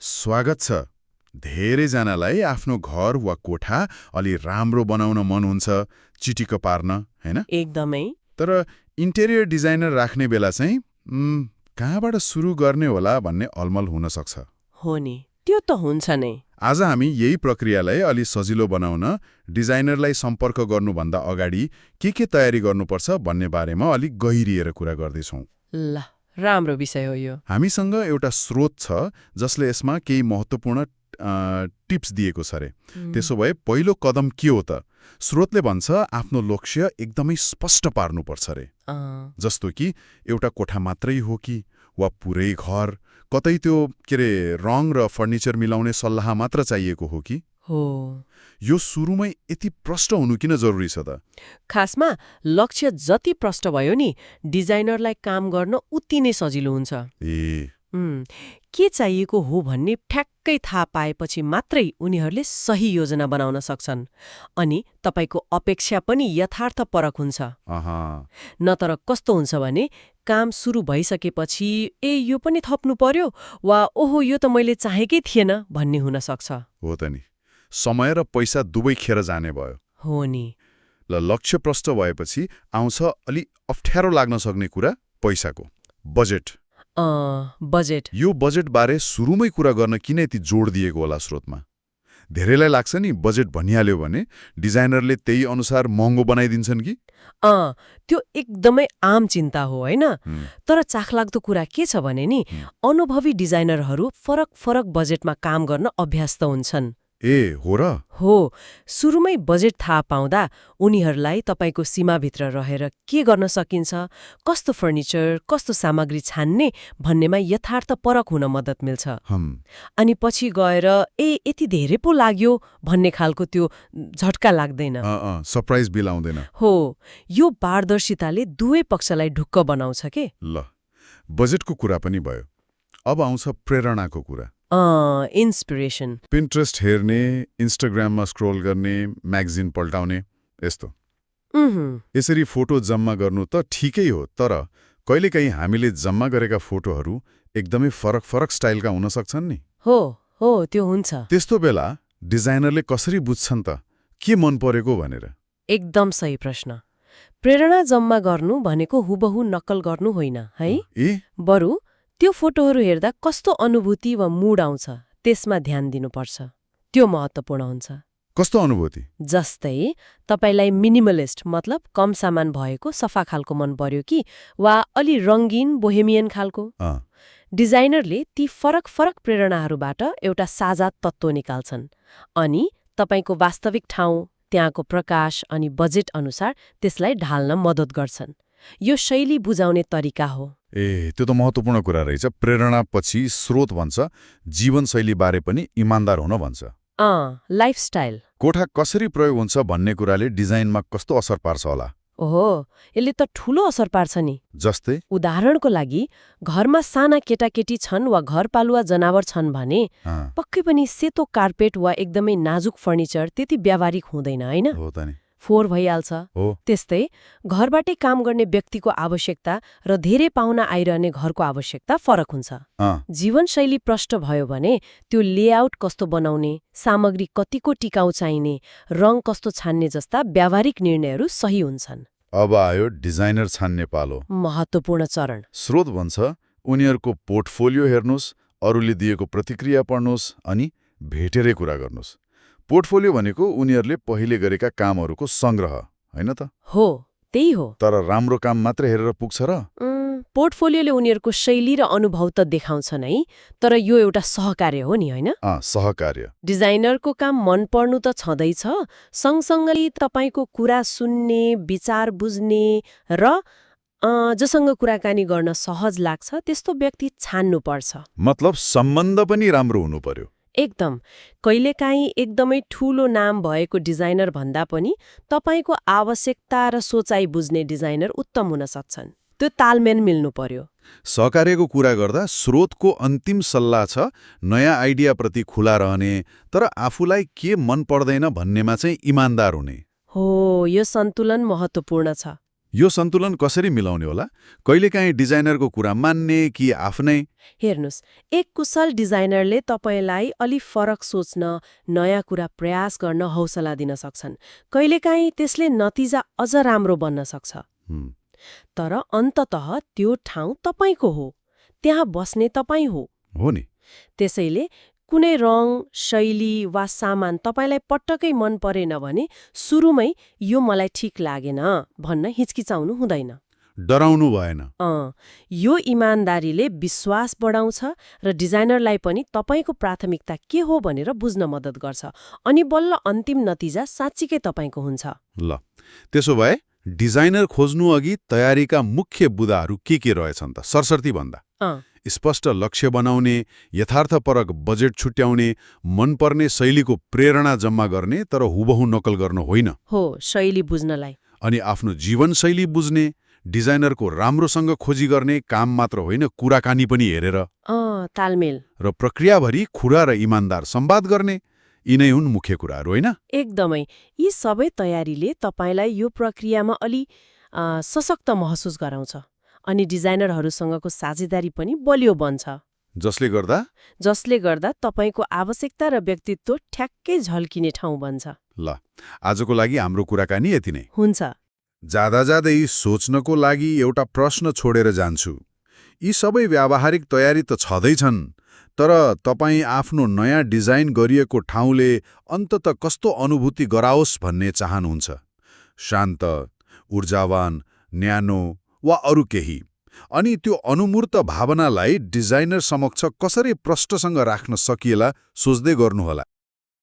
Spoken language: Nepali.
स्वागत छ। धेरैजनालाई आफ्नो घर वा कोठा अलि राम्रो बनाउन मन हुन्छ, चिटिक्क पार्न, हैन? एकदमै। तर इन्टेरियर डिजाइनर राख्ने बेला चाहिँ कहाँबाट सुरु गर्ने होला भन्ने अलमल हुन सक्छ। हो नि, त्यो त हुन्छ नै। आज हामी यही प्रक्रियालाई अलि सजिलो बनाउन डिजाइनरलाई सम्पर्क गर्नुभन्दा अगाडि के तयारी गर्नुपर्छ भन्ने बारेमा अलिक गहिरिएर कुरा गर्दैछौँ। ल, राम्रो विषय हो यो। हामीसँग एउटा स्रोत छ जसले यसमा केही महत्त्वपूर्ण टिप्स दिएको छ रे। त्यसो भए पहिलो कदम के हो त? स्रोतले भन्छ आफ्नो लक्ष्य एकदमै स्पष्ट पार्नुपर्छ रे। जस्तो कि एउटा कोठा मात्रै हो कि वा पुरै घर, कतै त्यो रङ र फर्निचर मिलाउने सल्लाह मात्र चाहिएको हो कि? हो। यो सुरुमै यति प्रष्ट हुनु किन जरुरी छ त? खासमा लक्ष्य जति प्रष्ट भयो नि, डिजाइनरलाई काम गर्न उति नै सजिलो हुन्छ। के चाहिएको हो भन्ने ठ्याक्कै थाहा पाएपछि मात्रै उनीहरूले सही योजना बनाउन सक्छन्। अनि तपाईको अपेक्षा पनि यथार्थपरक हुन्छ। नतर कस्तो हुन्छ भने काम सुरु भइसकेपछि यो पनि थप्नु पर्यो वा ओहो यो त मैले चाहेकै थिएन भन्ने हुन सक्छ। हो त नि, समय र पैसा दुवै खेर जाने भयो। हो नि। ल, लक्ष्य प्रष्ट भएपछि आउँछ अलि अप्ठ्यारो लाग्न सक्ने कुरा, पैसाको बजेट। बजेट। यो बजेट बारे सुरुमै कुरा गर्न किन यति जोड दिएको होला स्रोतमा? धेरैलाई लाग्छ नि बजेट भनिहाल्यो भने डिजाइनरले त्यही अनुसार महँगो बनाइदिन्छन् कि? त्यो एकदमै आम चिन्ता हो, हैन? तर चाखलाग्दो कुरा के छ भने नि, अनुभवी डिजाइनरहरू फरक फरक बजेटमा काम गर्न अभ्यस्त हुन्छन्। हो र? हो। सुरुमै बजेट थाहा पाउँदा उनीहरूलाई तपाईको सीमाभित्र रहेर के गर्न सकिन्छ, कस्तो फर्निचर, कस्तो सामग्री छान्ने भन्नेमा यथार्थपरक हुन मद्दत मिल्छ। अनि पछि गएर यति धेरै पो लाग्यो भन्ने खालको त्यो झट्का लाग्दैन। सरप्राइज बिलाउँदैन। हो। यो पारदर्शिताले दुवै पक्षलाई ढुक्क बनाउँछ के? ल, बजेटको कुरा पनि भयो। अब आउँछ प्रेरणाको कुरा। इन्स्पिरेसन। पिन्ट्रेस्ट हेर्ने, इन्स्टाग्राममा स्क्रोल गर्ने, म्यागजिन पल्टाउने, यस्तो। यसरी फोटो जम्मा गर्नु त ठिकै हो, तर कहिलेकाहीँ हामीले जम्मा गरेका फोटोहरू एकदमै फरक फरक स्टाइलका हुन सक्छन् नि। हो, त्यो हुन्छ। त्यस्तो बेला डिजाइनरले कसरी बुझ्छन् त के मन परेको भनेर? एकदम सही प्रश्न। प्रेरणा जम्मा गर्नु भनेको हुबहु नक्कल गर्नु होइन, है? बरु त्यो फोटोहरू हेर्दा कस्तो अनुभूति वा मुड आउँछ त्यसमा ध्यान दिनुपर्छ। त्यो महत्त्वपूर्ण हुन्छ। कस्तो अनुभूति? जस्तै तपाईलाई मिनिमलिस्ट मतलब कम सामान भएको सफा खालको मन पर्यो कि वा अलि रङ्गीन बोहेमियन खालको? डिजाइनरले ती फरक फरक प्रेरणाहरूबाट एउटा साझा तत्त्व निकाल्छन् अनि तपाईको वास्तविक ठाउँ, त्यहाँको प्रकाश अनि बजेट अनुसार त्यसलाई ढाल्न मद्दत गर्छन्। यो शैली बुझाउने तरिका हो। त्यो त महत्त्वपूर्ण कुरा रहेछ। प्रेरणा पछि स्रोत भन्छ जीवनशैली बारे पनि इमान्दार हुन भन्छ। लाइफस्टाइल। कोठा कसरी प्रयोग हुन्छ भन्ने कुराले डिजाइनमा कस्तो असर पार्छ होला? ओहो, यसले त ठूलो असर पार्छ नि। जस्तै? उदाहरणको लागि घरमा साना केटाकेटी छन् वा घरपालुवा जनावर छन् भने पक्कै पनि सेतो कार्पेट वा एकदमै नाजुक फर्निचर त्यति व्यावहारिक हुँदैन, हैन? हो त नि। फोहोर भइहाल्छ। त्यस्तै घरबाटै काम गर्ने व्यक्तिको आवश्यकता र धेरै पाहुना आइरहने घरको आवश्यकता फरक हुन्छ। जीवनशैली प्रष्ट भयो भने त्यो लेआउट कस्तो बनाउने, सामग्री कतिको टिकाउ चाहिने, रङ कस्तो छान्ने जस्ता व्यावहारिक निर्णयहरू सही हुन्छन्। अब आयो डिजाइनर छान्ने पालो। महत्त्वपूर्ण चरण। स्रोत भन्छ उनीहरूको पोर्टफोलियो हेर्नुहोस्, अरूले दिएको प्रतिक्रिया पढ्नुहोस् अनि भेटेरै कुरा गर्नुहोस्। पोर्टफोलियो भनेको उनीहरूले पहिले गरेका कामहरूको सङ्ग्रह, होइन त? हो, त्यही हो। तर राम्रो काम मात्र हेरेर पुग्छ र? पोर्टफोलियोले उनीहरूको शैली र अनुभव त देखाउँछ नै, तर यो एउटा सहकार्य हो नि, होइन? सहकार्य। डिजाइनरको काम मन पर्नु त छँदैछ, सँगसँगै तपाईको कुरा सुन्ने, विचार बुझ्ने र जसँग कुराकानी गर्न सहज लाग्छ त्यस्तो व्यक्ति छान्नु पर्छ। मतलब सम्बन्ध पनि राम्रो हुनु पर्यो। एकदम। कहिलेकाहीँ एकदमै ठूलो नाम भएको डिजाइनर भन्दा पनि तपाईको आवश्यकता र सोचाइ बुझ्ने डिजाइनर उत्तम हुन सक्छन्। त्यो तालमेल मिल्नु पर्यो। सहकार्यको कुरा गर्दा स्रोतको अन्तिम सल्लाह छ नयाँ आइडियाप्रति खुला रहने, तर आफूलाई के मन पर्दैन भन्नेमा चाहिँ इमान्दार हुने। हो, यो सन्तुलन महत्त्वपूर्ण छ। यो सन्तुलन कसरी मिलाउने होला? कहिलेकाहीँ डिजाइनरको कुरा मान्ने कि आफ्नै? हेर्नुस्, एक कुशल डिजाइनरले तपाईँलाई अलि फरक सोच्न, नयाँ कुरा प्रयास गर्न हौसला दिन सक्छन्। कहिलेकाहीँ त्यसले नतिजा अझ राम्रो बन्न सक्छ। हुँ, तर अन्ततः त्यो ठाउँ तपाईँको हो, त्यहाँ बस्ने तपाईँ हो। हो नि। त्यसैले कुनै रङ, शैली वा सामान तपाईँलाई पटक्कै मन परेन भने सुरुमै यो मलाई ठिक लागेन भन्न हिचकिचाउनु हुँदैन। डराउनु भएन। यो इमान्दारीले विश्वास बढाउँछ र डिजाइनरलाई पनि तपाईँको प्राथमिकता के हो भनेर बुझ्न मद्दत गर्छ, अनि बल्ल अन्तिम नतिजा साँच्चीकै तपाईँको हुन्छ। ल, त्यसो भए डिजाइनर खोज्नु अघि तयारीका मुख्य बुदाहरू के रहेछन् त? सरसर्ती भन्दा स्पष्ट लक्ष्य बनाउने, यथार्थपरक बजेट छुट्याउने, मनपर्ने शैलीको प्रेरणा जम्मा गर्ने तर हुबहु नकल गर्न होइन। हो, शैली बुझ्नलाई। अनि आफ्नो जीवनशैली बुझ्ने, डिजाइनरको राम्रोसँग खोजी गर्ने, काम मात्र होइन कुराकानी पनि हेरेर। तालमेल। र प्रक्रियाभरि खुला र इमान्दार संवाद गर्ने, यिनै हुन् मुख्य कुराहरू, होइन? एकदमै। यी सबै तयारीले तपाईँलाई यो प्रक्रियामा अलि सशक्त महसुस गराउँछ, अनि डिजाइनरहरूसँगको साझेदारी पनि बलियो बन्छ। जसले गर्दा तपाईँको आवश्यकता र व्यक्तित्व ठ्याक्कै झल्किने ठाउँ बन्छ। ल, आजको लागि हाम्रो कुराकानी यति नै हुन्छ। जाँदै सोच्नको लागि एउटा प्रश्न छोडेर जान्छु। यी सबै व्यावहारिक तयारी त छँदैछन्, तर तपाईँ आफ्नो नयाँ डिजाइन गरिएको ठाउँले अन्तत कस्तो अनुभूति गराओस् भन्ने चाहनुहुन्छ? शान्त, ऊर्जावान, न्यानो वा अरू केही? अनि त्यो अनुमूर्त भावनालाई डिजाइनर समक्ष कसरी प्रष्टसँग राख्न सकिएला सोच्दै गर्नुहोला।